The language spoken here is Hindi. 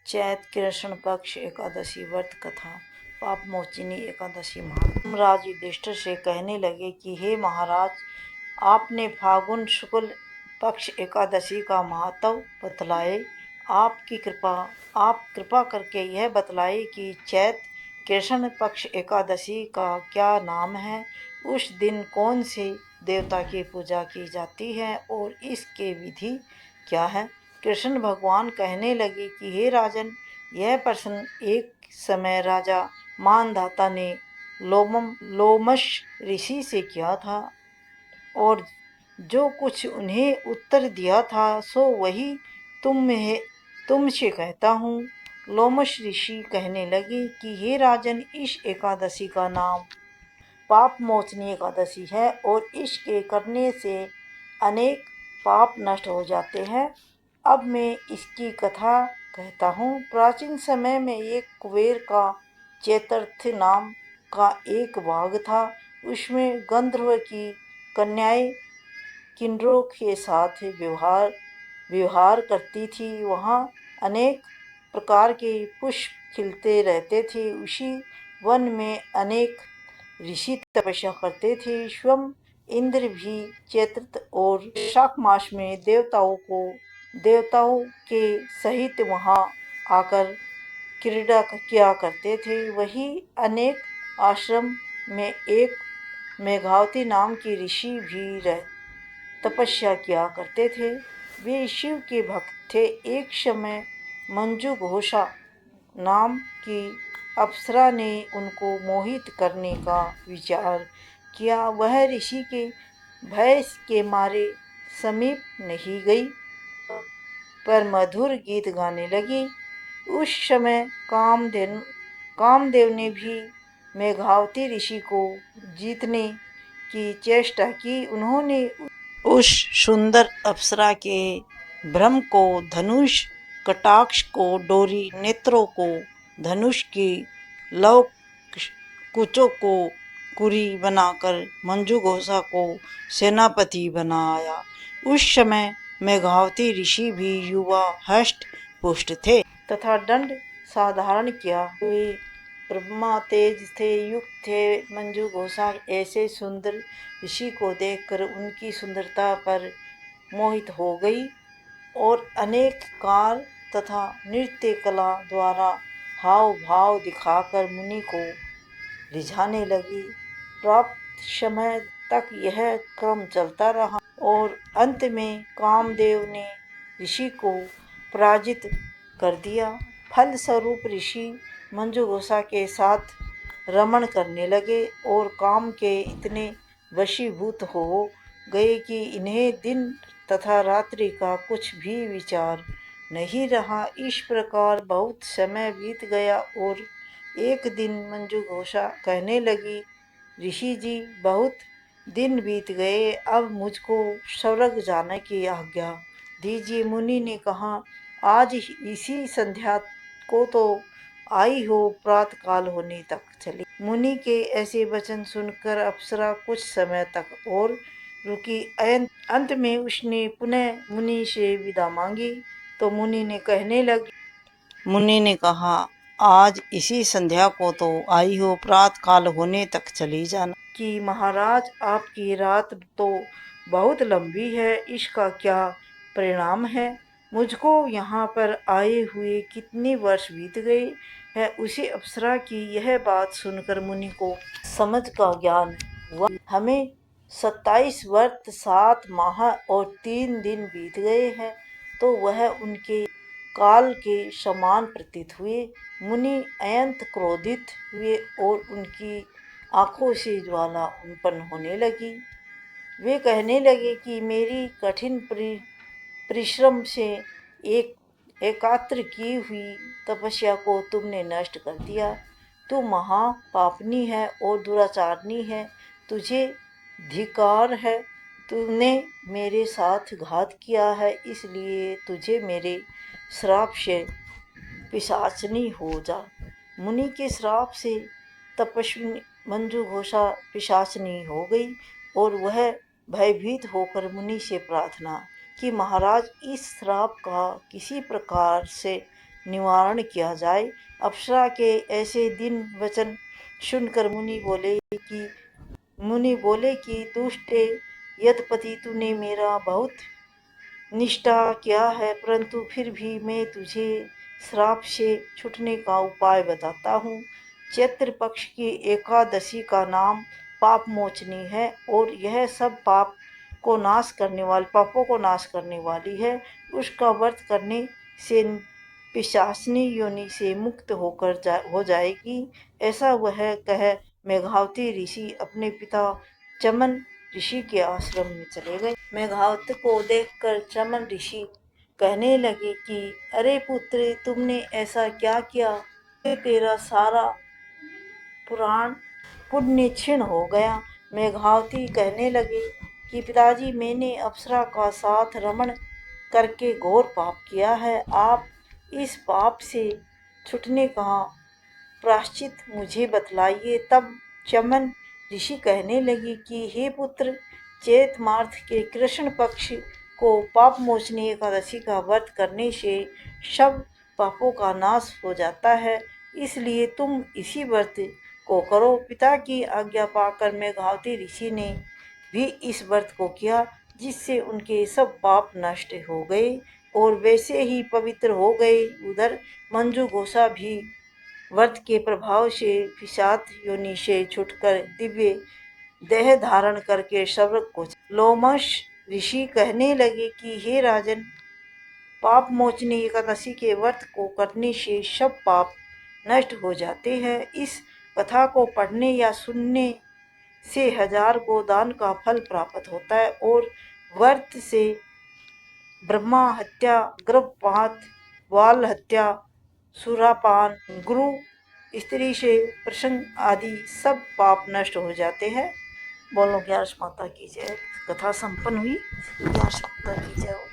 चैत कृष्ण पक्ष एकादशी व्रत कथा। पाप मोचिनी एकादशी महात्म राज युधिष्ठिर से कहने लगे कि हे महाराज, आपने फागुन शुक्ल पक्ष एकादशी का महत्व बतलाए। आप कृपा करके यह बतलाए कि चैत कृष्ण पक्ष एकादशी का क्या नाम है। उस दिन कौन से देवता की पूजा की जाती है और इसके विधि क्या है। कृष्ण भगवान कहने लगे कि हे राजन, यह प्रश्न एक समय राजा मानधाता ने लोमश ऋषि से किया था और जो कुछ उन्हें उत्तर दिया था सो वही तुमसे कहता हूँ। लोमश ऋषि कहने लगे कि हे राजन, इस एकादशी का नाम पाप मोचनी एकादशी है और इसके करने से अनेक पाप नष्ट हो जाते हैं। अब मैं इसकी कथा कहता हूँ। प्राचीन समय में एक कुबेर का चेतर्थ नाम का एक बाग था। उसमें गंधर्व की कन्याएं किन्नरों के साथ व्यवहार करती थी। वहाँ अनेक प्रकार के पुष्प खिलते रहते थे। उसी वन में अनेक ऋषि तपस्या करते थे। स्वयं इंद्र भी चैत्र और वैशाख मास में देवताओं के सहित वहाँ आकर क्रीड़ा किया करते थे। वही अनेक आश्रम में एक मेघावती नाम की ऋषि भी तपस्या किया करते थे। वे शिव के भक्त थे। एक समय मंजू घोषा नाम की अप्सरा ने उनको मोहित करने का विचार किया। वह ऋषि के भय के मारे समीप नहीं गई पर मधुर गीत गाने लगी। उस समय कामदेव ने भी मेघावती ऋषि को जीतने की चेष्टा की। उन्होंने उस सुंदर अप्सरा के भ्रम को, धनुष कटाक्ष को, डोरी नेत्रों को, धनुष की लव कुचों को कुरी बनाकर मंजू घोषा को सेनापति बनाया। उस समय मेघावती ऋषि भी युवा हष्ट पुष्ट थे तथा दंड साधारण किया हुए ब्रह्मा तेज से युक्त थे। मंजू घोषा ऐसे सुंदर ऋषि को देखकर उनकी सुंदरता पर मोहित हो गई और अनेक कार तथा नृत्य कला द्वारा हाव भाव दिखाकर मुनि को रिझाने लगी। प्राप्त समय तक यह क्रम चलता रहा और अंत में कामदेव ने ऋषि को पराजित कर दिया। फलस्वरूप ऋषि मंजू घोषा के साथ रमण करने लगे और काम के इतने वशीभूत हो गए कि इन्हें दिन तथा रात्रि का कुछ भी विचार नहीं रहा। इस प्रकार बहुत समय बीत गया और एक दिन मंजू घोषा कहने लगी, ऋषि जी, बहुत दिन बीत गए, अब मुझको स्वर्ग जाने की आज्ञा दीजिए। मुनि ने कहा, आज इसी संध्या को तो आई हो, प्रातः काल होने तक चली। मुनि के ऐसे वचन सुनकर अप्सरा कुछ समय तक और रुकी। अंत में उसने पुनः मुनि से विदा मांगी तो मुनि ने कहा, आज इसी संध्या को तो आई हो, प्रातः काल होने तक चली जाना। कि महाराज, आपकी रात तो बहुत लंबी है, इसका क्या परिणाम है। मुझको यहाँ पर आए हुए कितने वर्ष बीत गए हैं। उसी अप्सरा की यह बात सुनकर मुनि को समझ का ज्ञान हुआ। हमें 27 वर्ष 7 माह और 3 दिन बीत गए हैं। तो वह उनके काल के समान प्रतीत हुए। मुनि अत्यंत क्रोधित हुए और उनकी आंखों से ज्वाला उत्पन्न होने लगी। वे कहने लगे कि मेरी कठिन परिश्रम से एकात्र की हुई तपस्या को तुमने नष्ट कर दिया। तू महापापनी है और दुराचारनी है। तुझे धिक्कार है। तूने मेरे साथ घात किया है, इसलिए तुझे मेरे श्राप से पिशाचनी हो जा। मुनि के श्राप से तपस्विनी मंजू घोषा पिशाचनी हो गई और वह भयभीत होकर मुनि से प्रार्थना कि महाराज, इस श्राप का किसी प्रकार से निवारण किया जाए। अप्सरा के ऐसे दिन वचन सुनकर मुनि बोले कि दुष्टे यद्यपि तूने मेरा बहुत निष्ठा किया है, परंतु फिर भी मैं तुझे श्राप से छूटने का उपाय बताता हूँ। चैत्र पक्ष की एकादशी का नाम पाप मोचनी है और यह सब पापों को नाश करने वाली है। उसका व्रत करने से पिशाचनी योनि से मुक्त हो जाएगी। ऐसा वह कह मेघावती ऋषि अपने पिता चमन ऋषि के आश्रम में चले गए। मेघावती को देखकर चमन ऋषि कहने लगे कि अरे पुत्र, तुमने ऐसा क्या किया? तेरा सारा पुराण पुण्य क्षीण हो गया। मेघावती कहने लगे कि पिताजी, मैंने अप्सरा का साथ रमण करके घोर पाप किया है। आप इस पाप से छूटने का प्रायश्चित मुझे बतलाइए। तब चमन ऋषि कहने लगे कि हे पुत्र, चैत मास के कृष्ण पक्ष को पाप मोचनी एकादशी का व्रत करने से सब पापों का नाश हो जाता है, इसलिए तुम इसी व्रत को करो। पिता की आज्ञा पाकर मेघावती ऋषि ने भी इस व्रत को किया, जिससे उनके सब पाप नष्ट हो गए और वैसे ही पवित्र हो गए। उधर मंजू घोषा भी व्रत के प्रभाव से पिशाच योनि से छूटकर दिव्य देह धारण करके स्वर्ग को लोमश ऋषि कहने लगे कि हे राजन, पाप मोचनी एकादशी के व्रत को करने से सब पाप नष्ट हो जाते हैं। इस कथा को पढ़ने या सुनने से 1000 गोदान का फल प्राप्त होता है और व्रत से ब्रह्मा हत्या, गर्भपात, बाल हत्या, सुरापान, गुरु स्त्री से प्रसंग आदि सब पाप नष्ट हो जाते हैं। बोलो ग्यारस माता की जय। कथा संपन्न हुई। ग्यारस माता की जय।